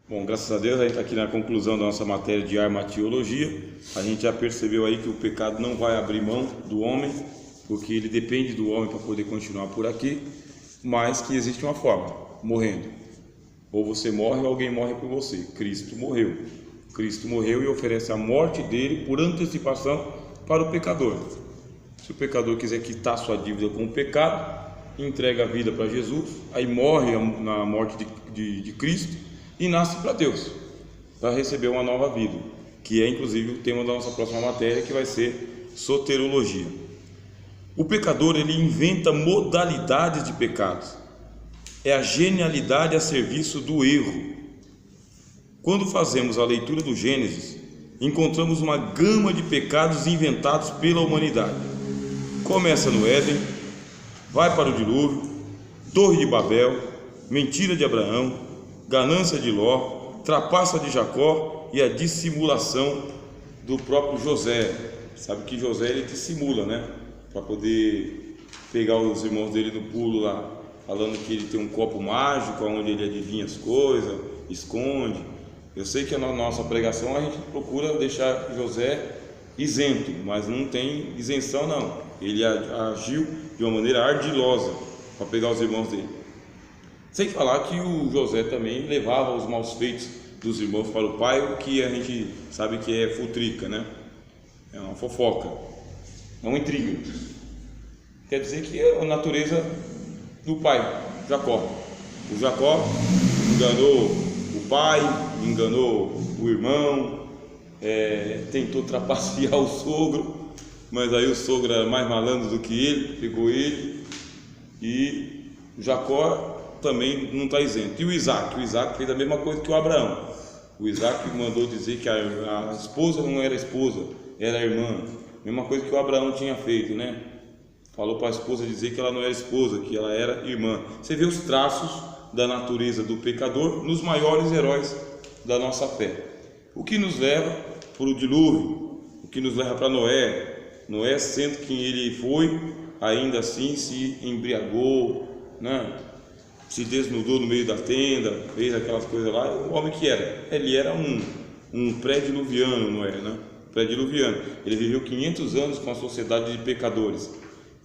Bom, graças a Deus a gente está aqui na conclusão da nossa matéria de armatiologia. A gente já percebeu aí que o pecado não vai abrir mão do homem, porque ele depende do homem para poder continuar por aqui, mas que existe uma forma, morrendo. Ou você morre ou alguém morre por você. Cristo morreu. Cristo morreu e oferece a morte dele por antecipação para o pecador. Se o pecador quiser quitar sua dívida com o pecado, entrega a vida para Jesus, aí morre na morte de Cristo e nasce para Deus, para receber uma nova vida, que é inclusive o tema da nossa próxima matéria, que vai ser soterologia. O pecador, ele inventa modalidades de pecados, é a genialidade a serviço do erro. Quando fazemos a leitura do Gênesis, encontramos uma gama de pecados inventados pela humanidade. Começa no Éden, vai para o dilúvio, Torre de Babel, mentira de Abraão, ganância de Ló, trapaça de Jacó e a dissimulação do próprio José. Sabe que José, ele dissimula, né? Para poder pegar os irmãos dele no pulo lá, falando que ele tem um copo mágico onde ele adivinha as coisas, esconde. Eu sei que na nossa pregação a gente procura deixar José isento, mas não tem isenção não. Ele agiu de uma maneira ardilosa para pegar os irmãos dele. Sem falar que o José também levava os maus feitos dos irmãos para o pai, o que a gente sabe que é futrica, né? É uma fofoca, é uma intriga. Quer dizer que é a natureza do pai, Jacó. O Jacó enganou o pai, enganou o irmão, tentou trapacear o sogro, mas aí o sogro era mais malandro do que ele, pegou ele, e Jacó também não está isento. E o Isaac fez a mesma coisa que o Abraão. O Isaac mandou dizer que a esposa não era esposa, era irmã, mesma coisa que o Abraão tinha feito, né? Falou para a esposa dizer que ela não era esposa, que ela era irmã. Você vê os traços da natureza do pecador nos maiores heróis da nossa fé. O que nos leva para o dilúvio, o que nos leva para Noé, sendo quem ele foi, ainda assim se embriagou, né? Se desnudou no meio da tenda, fez aquelas coisas lá. O homem que era? Ele era um pré-diluviano, Noé, né? Pré-diluviano. Ele viveu 500 anos com a sociedade de pecadores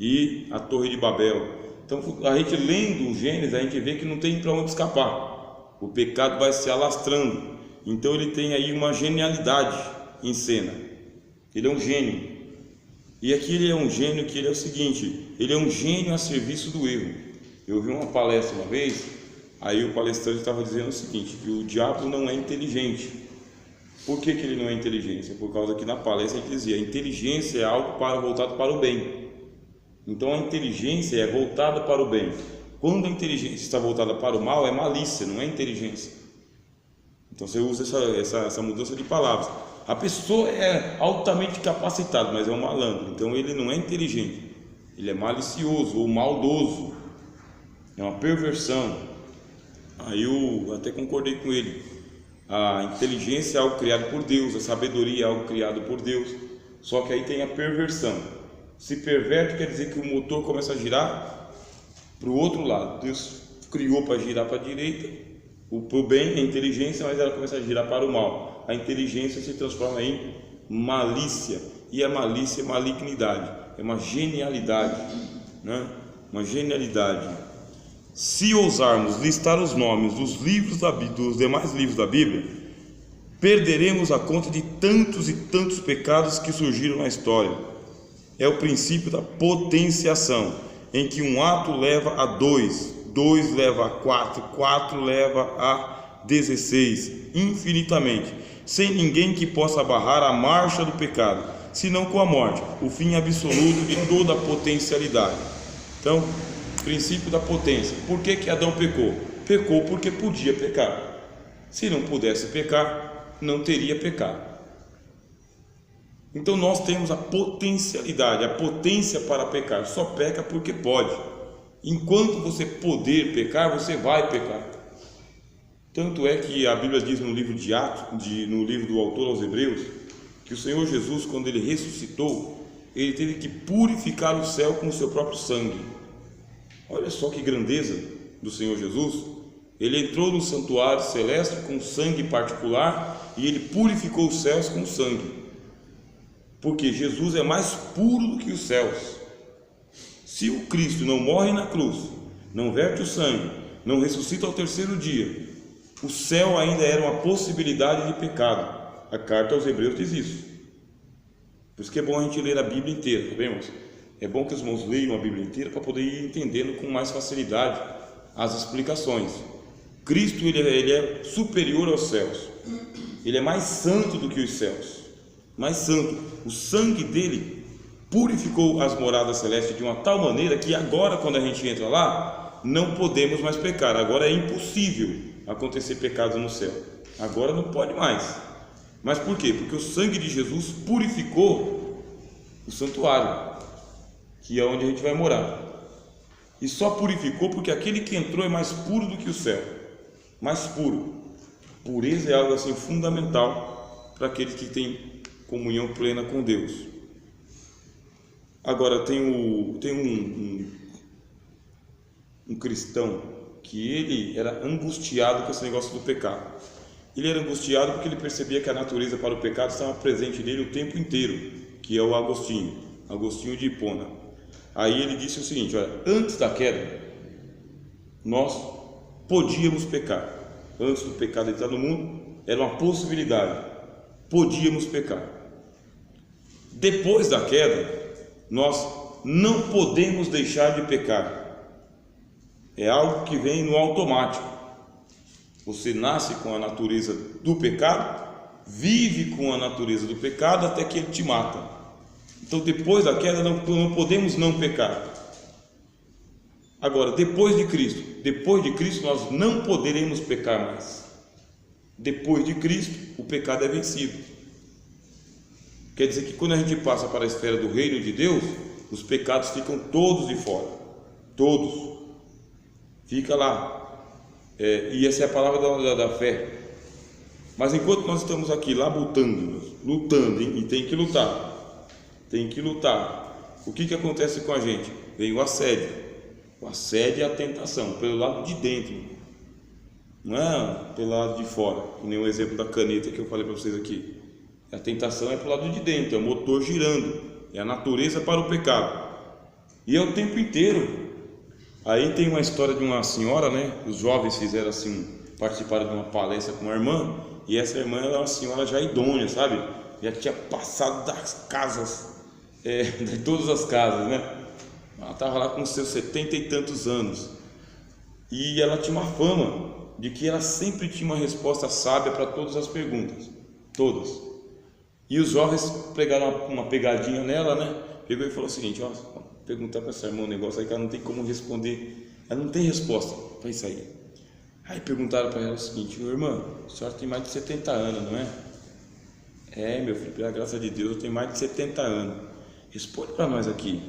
e a Torre de Babel. Então, a gente lendo o Gênesis, a gente vê que não tem para onde escapar. O pecado vai se alastrando. Então, ele tem aí uma genialidade em cena. Ele é um gênio. E aqui ele é um gênio que ele é o seguinte: ele é um gênio a serviço do erro. Eu vi uma palestra uma vez, aí o palestrante estava dizendo o seguinte, que o diabo não é inteligente. Por que ele não é inteligente? Por causa que na palestra ele dizia, a inteligência é algo voltado para o bem. Então a inteligência é voltada para o bem. Quando a inteligência está voltada para o mal, é malícia, não é inteligência. Então você usa essa mudança de palavras. A pessoa é altamente capacitada, mas é um malandro. Então ele não é inteligente, ele é malicioso ou maldoso. É uma perversão. Aí eu até concordei com ele. A inteligência é algo criado por Deus, a sabedoria é algo criado por Deus. Só que aí tem a perversão. Se perverte quer dizer que o motor começa a girar para o outro lado. Deus criou para girar para a direita, para o bem, a inteligência, mas ela começa a girar para o mal. A inteligência se transforma em malícia. E a malícia é malignidade, é uma genialidade, né? Uma genialidade. Se ousarmos listar os nomes dos demais livros da Bíblia, perderemos a conta de tantos e tantos pecados que surgiram na história. É o princípio da potenciação, em que um ato leva a 2, 2 leva a 4, 4 leva a 16, infinitamente, sem ninguém que possa barrar a marcha do pecado, senão com a morte, o fim absoluto de toda a potencialidade. Então, princípio da potência. Por que Adão pecou? Pecou porque podia pecar. Se não pudesse pecar, não teria pecado. Então nós temos a potencialidade, a potência para pecar. Só peca porque pode. Enquanto você poder pecar, você vai pecar. Tanto é que a Bíblia diz no livro de Atos, no livro do autor aos Hebreus, que o Senhor Jesus, quando ele ressuscitou, ele teve que purificar o céu com o seu próprio sangue. Olha só que grandeza do Senhor Jesus. Ele entrou no santuário celeste com sangue particular e ele purificou os céus com sangue. Porque Jesus é mais puro do que os céus. Se o Cristo não morre na cruz, não verte o sangue, não ressuscita ao terceiro dia, o céu ainda era uma possibilidade de pecado. A carta aos Hebreus diz isso. Por isso que é bom a gente ler a Bíblia inteira, tá bem, irmãos? É bom que os irmãos leiam a Bíblia inteira para poder ir entendendo com mais facilidade as explicações. Cristo ele é superior aos céus. Ele é mais santo do que os céus. Mais santo. O sangue dele purificou as moradas celestes de uma tal maneira que agora, quando a gente entra lá, não podemos mais pecar. Agora é impossível acontecer pecado no céu. Agora não pode mais. Mas por quê? Porque o sangue de Jesus purificou o santuário, que é onde a gente vai morar. E só purificou porque aquele que entrou é mais puro do que o céu. Mais puro. Pureza é algo assim fundamental para aqueles que têm comunhão plena com Deus. Agora tem um cristão que ele era angustiado com esse negócio do pecado. Ele era angustiado porque ele percebia que a natureza para o pecado estava presente nele o tempo inteiro, que é o Agostinho de Hipona. Aí ele disse o seguinte: olha, antes da queda nós podíamos pecar. Antes do pecado entrar no mundo era uma possibilidade, podíamos pecar. Depois da queda nós não podemos deixar de pecar. É algo que vem no automático. Você nasce com a natureza do pecado, vive com a natureza do pecado até que ele te mata. Então depois da queda não podemos não pecar. Agora, depois de Cristo nós não poderemos pecar mais. Depois de Cristo o pecado é vencido. Quer dizer que quando a gente passa para a esfera do reino de Deus, os pecados ficam todos de fora. Todos. Fica lá. E essa é a palavra da fé. Mas enquanto nós estamos aqui lutando, e tem que lutar. Tem que lutar. O que acontece com a gente? Vem o assédio. O assédio é a tentação, pelo lado de dentro. Não é pelo lado de fora. Que nem o exemplo da caneta que eu falei para vocês aqui. A tentação é pelo lado de dentro, é o motor girando, é a natureza para o pecado. E é o tempo inteiro. Aí tem uma história de uma senhora, né? Os jovens fizeram assim, participaram de uma palestra com uma irmã, e essa irmã era uma senhora já idônea, sabe? Já tinha passado das casas, de todas as casas, né? Ela estava lá com seus 70 e tantos anos. E ela tinha uma fama de que ela sempre tinha uma resposta sábia para todas as perguntas. Todas. E os jovens pegaram uma pegadinha nela, né? Pegou e falou o seguinte: ó, perguntar para essa irmã um negócio aí que ela não tem como responder. Ela não tem resposta para isso aí. Aí perguntaram para ela o seguinte: irmã, a senhora tem mais de 70 anos, não é? Meu filho, pela graça de Deus, eu tenho mais de 70 anos. Responde para nós aqui.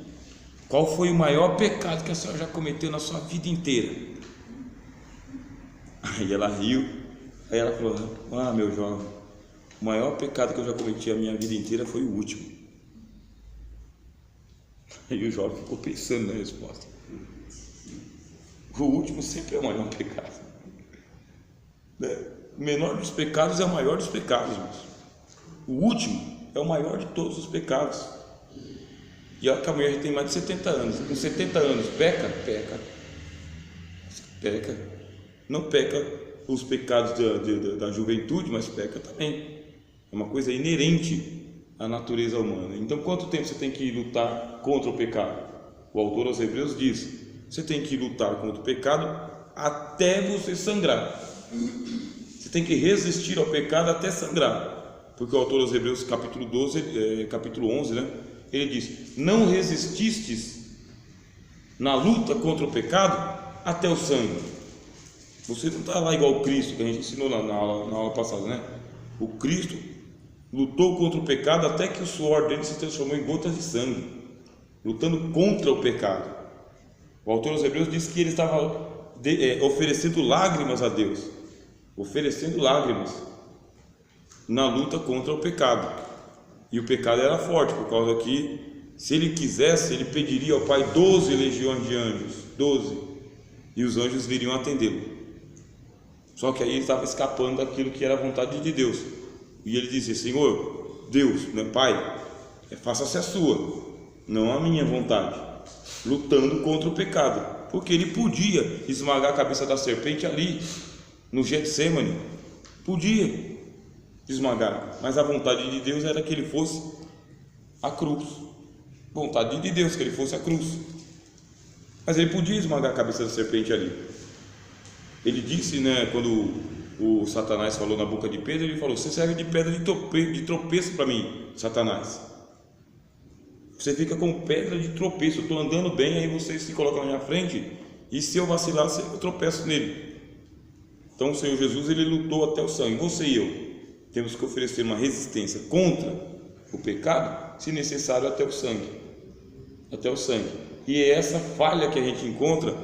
Qual foi o maior pecado que a senhora já cometeu na sua vida inteira? Aí ela riu. Aí ela falou: meu jovem, o maior pecado que eu já cometi a minha vida inteira foi o último. Aí o jovem ficou pensando na resposta. O último sempre é o maior pecado. O menor dos pecados é o maior dos pecados, irmãos. O último é o maior de todos os pecados. E olha que a mulher já tem mais de 70 anos. Com 70 anos, peca? Peca. Não peca os pecados da juventude, mas peca também. É uma coisa inerente à natureza humana. Então, quanto tempo você tem que lutar contra o pecado? O autor aos Hebreus diz: você tem que lutar contra o pecado até você sangrar. Você tem que resistir ao pecado até sangrar. Porque o autor aos Hebreus, capítulo 11, né? Ele diz: não resististes na luta contra o pecado até o sangue. Você não está lá igual o Cristo, que a gente ensinou na aula passada, né? O Cristo lutou contra o pecado até que o suor dele se transformou em gotas de sangue, lutando contra o pecado. O autor aos Hebreus diz que ele estava oferecendo lágrimas a Deus, oferecendo lágrimas na luta contra o pecado. E o pecado era forte, por causa que, se ele quisesse, ele pediria ao Pai 12 legiões de anjos, 12, e os anjos viriam atendê-lo. Só que aí ele estava escapando daquilo que era a vontade de Deus. E ele dizia: Senhor, Deus, né, Pai, faça-se a sua, não a minha vontade. Lutando contra o pecado, porque ele podia esmagar a cabeça da serpente ali no Getsemane, podia esmagar, mas a vontade de Deus era que ele fosse a cruz. Vontade de Deus que ele fosse a cruz, mas ele podia esmagar a cabeça da serpente ali. Ele disse, né, quando o Satanás falou na boca de Pedro, ele falou: você serve de pedra de tropeço para mim, Satanás. Você fica com pedra de tropeço. Eu estou andando bem, aí você se coloca na minha frente, e se eu vacilar, eu tropeço nele. Então o Senhor Jesus, ele lutou até o sangue. Você e eu temos que oferecer uma resistência contra o pecado, se necessário até o sangue. Até o sangue. E é essa falha que a gente encontra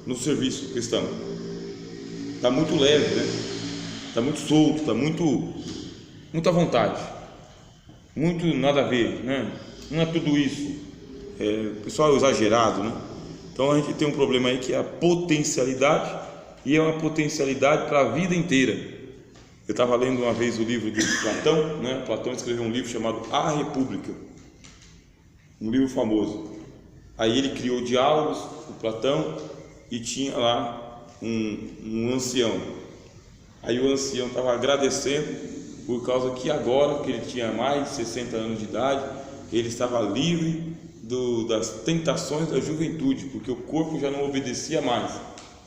no serviço cristão. Está muito leve, né? Está muito solto, está muito à vontade. Muito nada a ver, né? Não é tudo isso. O pessoal é exagerado, né? Então a gente tem um problema aí que é a potencialidade, e é uma potencialidade para a vida inteira. Eu estava lendo uma vez o livro de Platão, né? Platão escreveu um livro chamado A República, um livro famoso. Aí ele criou diálogos, o Platão, e tinha lá um ancião. Aí o ancião estava agradecendo por causa que agora que ele tinha mais de 60 anos de idade, ele estava livre das tentações da juventude, porque o corpo já não obedecia mais.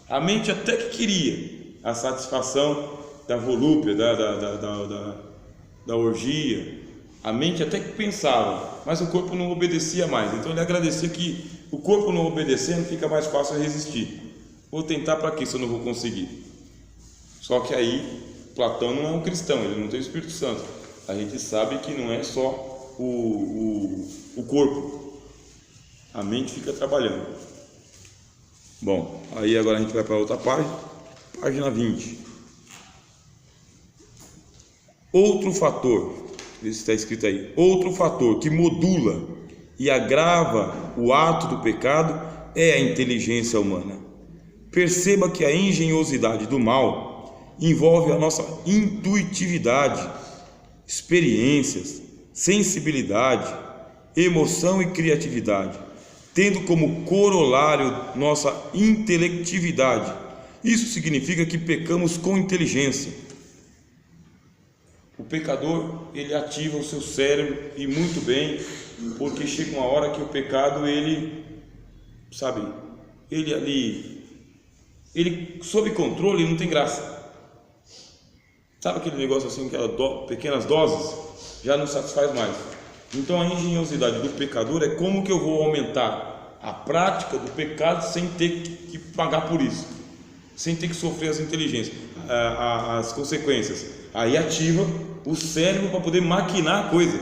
A mente até que queria a satisfação da volúpia, da orgia. A mente até que pensava, mas o corpo não obedecia mais. Então ele agradecia que o corpo não obedecendo fica mais fácil a resistir. Vou tentar para quê se eu não vou conseguir? Só que aí Platão não é um cristão, ele não tem o Espírito Santo. A gente sabe que não é só o corpo, a mente fica trabalhando. Bom, aí agora a gente vai para outra página 20. Outro fator, isso está escrito aí, outro fator que modula e agrava o ato do pecado é a inteligência humana. Perceba que a engenhosidade do mal envolve a nossa intuitividade, experiências, sensibilidade, emoção e criatividade, tendo como corolário nossa intelectividade. Isso significa que pecamos com inteligência. O pecador, ele ativa o seu cérebro, e muito bem, porque chega uma hora que o pecado, ele sob controle, não tem graça. Sabe aquele negócio assim, pequenas doses, já não satisfaz mais. Então a engenhosidade do pecador é como que eu vou aumentar a prática do pecado sem ter que pagar por isso, sem ter que sofrer as consequências. Aí ativa o cérebro para poder maquinar a coisa.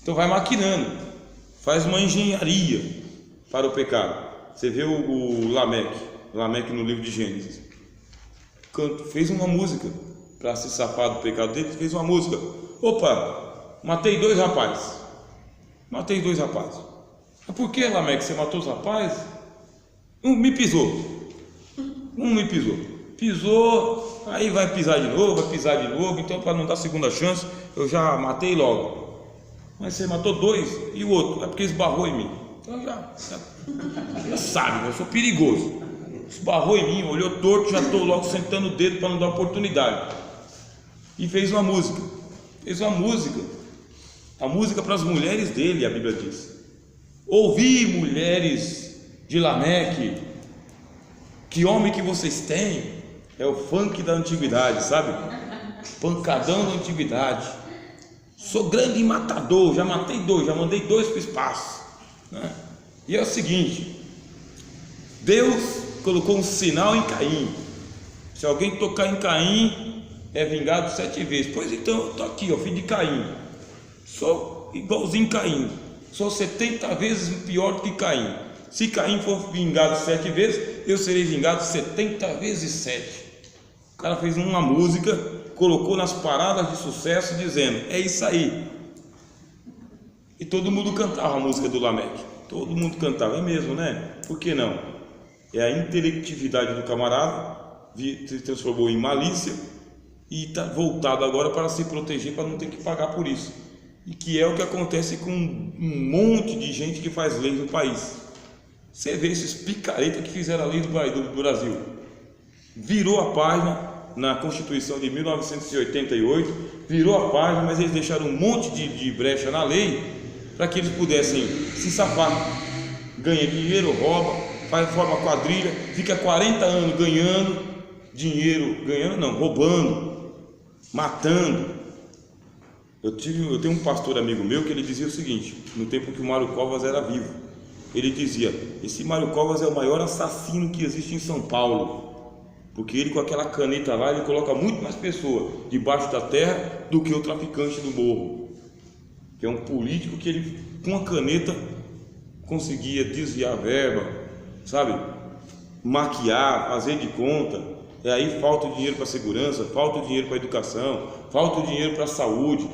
Então vai maquinando, faz uma engenharia para o pecado. Você vê o Lameque no livro de Gênesis, fez uma música para se safar do pecado dele, fez uma música. Opa, matei dois rapazes. Mas por que, Lameque, você matou os rapazes? Um me pisou. Pisou, aí vai pisar de novo. Então, para não dar segunda chance, eu já matei logo. Mas você matou dois, e o outro? É porque esbarrou em mim. Então já sabe, eu sou perigoso. Esbarrou em mim, olhou torto, já estou logo sentando o dedo para não dar oportunidade. E fez uma música. A música para as mulheres dele, a Bíblia diz. Ouvi, mulheres de Lameque, que homem que vocês têm. É o funk da antiguidade, sabe? Pancadão da antiguidade. Sou grande matador, já matei dois, já mandei dois para o espaço, né? E é o seguinte: Deus colocou um sinal em Caim. Se alguém tocar em Caim, é vingado 7 vezes. Pois então, eu estou aqui, filho de Caim. Sou igualzinho Caim. Sou 70 vezes pior do que Caim. Se Caim for vingado 7 vezes, eu serei vingado 70 vezes 7. O cara fez uma música, colocou nas paradas de sucesso, dizendo: é isso aí. E todo mundo cantava a música do Lameque. Todo mundo cantava, é mesmo, né? Por que não? É a intelectividade do camarada se transformou em malícia e está voltado agora para se proteger, para não ter que pagar por isso. E que é o que acontece com um monte de gente que faz leis no país. Você vê esses picaretas que fizeram a lei do Brasil. Virou a página na Constituição de 1988, virou a página, mas eles deixaram um monte de brecha na lei para que eles pudessem se safar. Ganha dinheiro, rouba, forma quadrilha, fica 40 anos ganhando dinheiro, roubando, matando. Eu tenho um pastor amigo meu que ele dizia o seguinte, no tempo que o Mário Covas era vivo, ele dizia: esse Mário Covas é o maior assassino que existe em São Paulo, porque ele, com aquela caneta lá, ele coloca muito mais pessoas debaixo da terra do que o traficante do morro, que é um político que ele, com a caneta, conseguia desviar verba, sabe, maquiar, fazer de conta. E aí falta o dinheiro para a segurança, falta o dinheiro para a educação, falta o dinheiro para a saúde.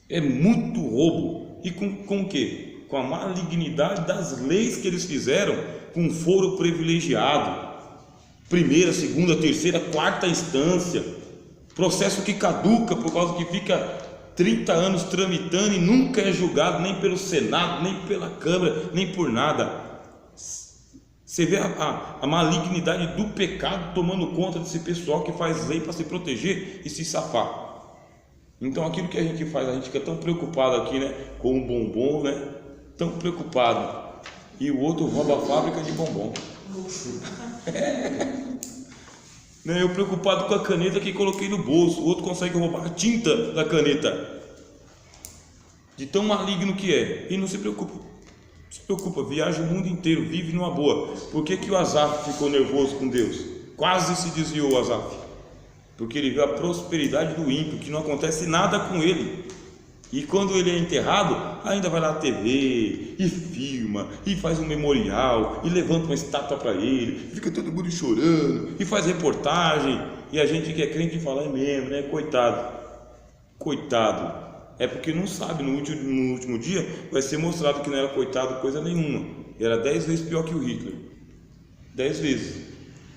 É muito roubo. E com o quê? Com a malignidade das leis que eles fizeram, com foro privilegiado, primeira, segunda, terceira, quarta instância, processo que caduca por causa que fica 30 anos tramitando e nunca é julgado nem pelo Senado, nem pela Câmara, nem por nada. Você vê a malignidade do pecado tomando conta desse pessoal que faz lei para se proteger e se safar. Então aquilo que a gente faz, a gente fica tão preocupado aqui, né, com o bombom, né, tão preocupado, e o outro rouba a fábrica de bombom. Eu preocupado com a caneta que coloquei no bolso, o outro consegue roubar a tinta da caneta, de tão maligno que é, e não se preocupa. Se preocupa, viaja o mundo inteiro, vive numa boa. Por que o Asaf ficou nervoso com Deus? Quase se desviou o Asaf, porque ele viu a prosperidade do ímpio, que não acontece nada com ele. E quando ele é enterrado, ainda vai lá à TV, e filma, e faz um memorial, e levanta uma estátua para ele, fica todo mundo chorando, e faz reportagem, e a gente que é crente fala: é mesmo, né? Coitado. É porque não sabe, no último dia vai ser mostrado que não era coitado coisa nenhuma, era 10 vezes pior que o Hitler, 10 vezes.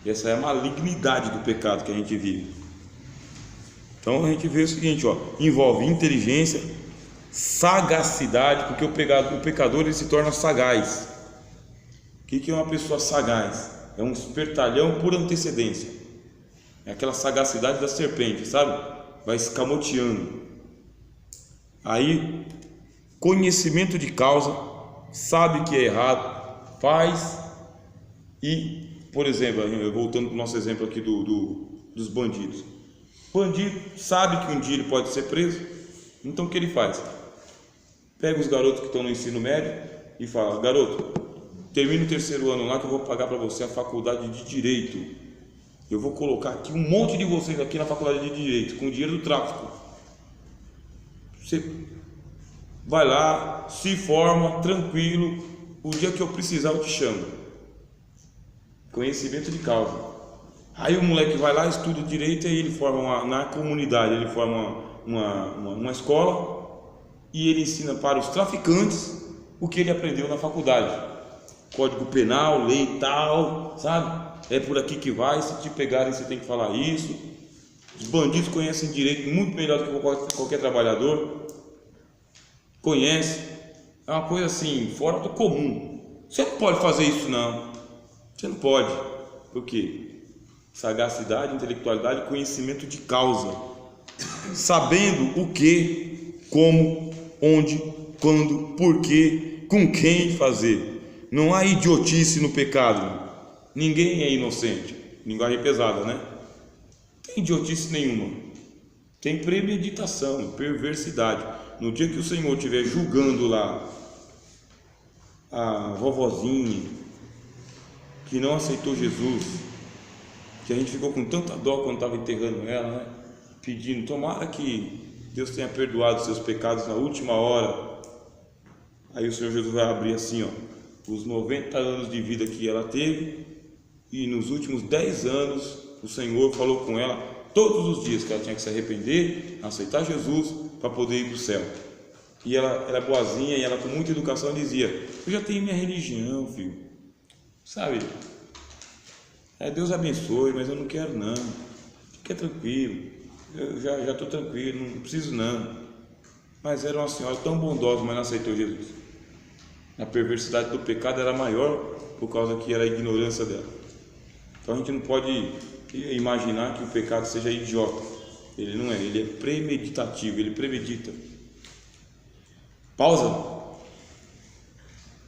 E essa é a malignidade do pecado que a gente vive. Então a gente vê o seguinte, envolve inteligência, sagacidade, porque o pecador ele se torna sagaz. O que é uma pessoa sagaz? É um espertalhão por antecedência, é aquela sagacidade da serpente, sabe? Vai escamoteando. Aí, conhecimento de causa, sabe que é errado, faz. E, por exemplo, voltando para o nosso exemplo aqui dos bandidos, o bandido sabe que um dia ele pode ser preso, então o que ele faz? Pega os garotos que estão no ensino médio e fala: garoto, termina o 3º ano lá que eu vou pagar para você a faculdade de Direito, eu vou colocar aqui um monte de vocês aqui na faculdade de Direito, com o dinheiro do tráfico. Você vai lá, se forma, tranquilo, o dia que eu precisar eu te chamo. Conhecimento de causa. Aí o moleque vai lá, estuda direito, e ele forma na comunidade, ele forma uma escola, e ele ensina para os traficantes o que ele aprendeu na faculdade. Código penal, lei tal, sabe? É por aqui que vai, se te pegarem você tem que falar isso. Os bandidos conhecem direito muito melhor do que qualquer trabalhador. Conhece. É uma coisa assim, fora do comum. Você não pode fazer isso, não. Você não pode. Por quê? Sagacidade, intelectualidade, conhecimento de causa. Sabendo o que, como, onde, quando, por quê, com quem fazer. Não há idiotice no pecado. Ninguém é inocente. Linguagem pesada, né? Tem idiotice nenhuma, tem premeditação, perversidade. No dia que o Senhor estiver julgando lá a vovozinha que não aceitou Jesus, que a gente ficou com tanta dó quando estava enterrando ela, né? Pedindo, tomara que Deus tenha perdoado seus pecados na última hora. Aí o Senhor Jesus vai abrir assim, os 90 anos de vida que ela teve, e nos últimos 10 anos o Senhor falou com ela todos os dias que ela tinha que se arrepender, aceitar Jesus para poder ir para o céu. E ela era boazinha, e ela com muita educação dizia: eu já tenho minha religião, filho, sabe? Deus abençoe, mas eu não quero não. Fica tranquilo, eu já estou tranquilo, não preciso não. Mas era uma senhora tão bondosa, mas não aceitou Jesus. A perversidade do pecado era maior por causa que era a ignorância dela. Então a gente não pode imaginar que o pecado seja idiota. Ele não é, ele é premeditativo, ele premedita. Pausa.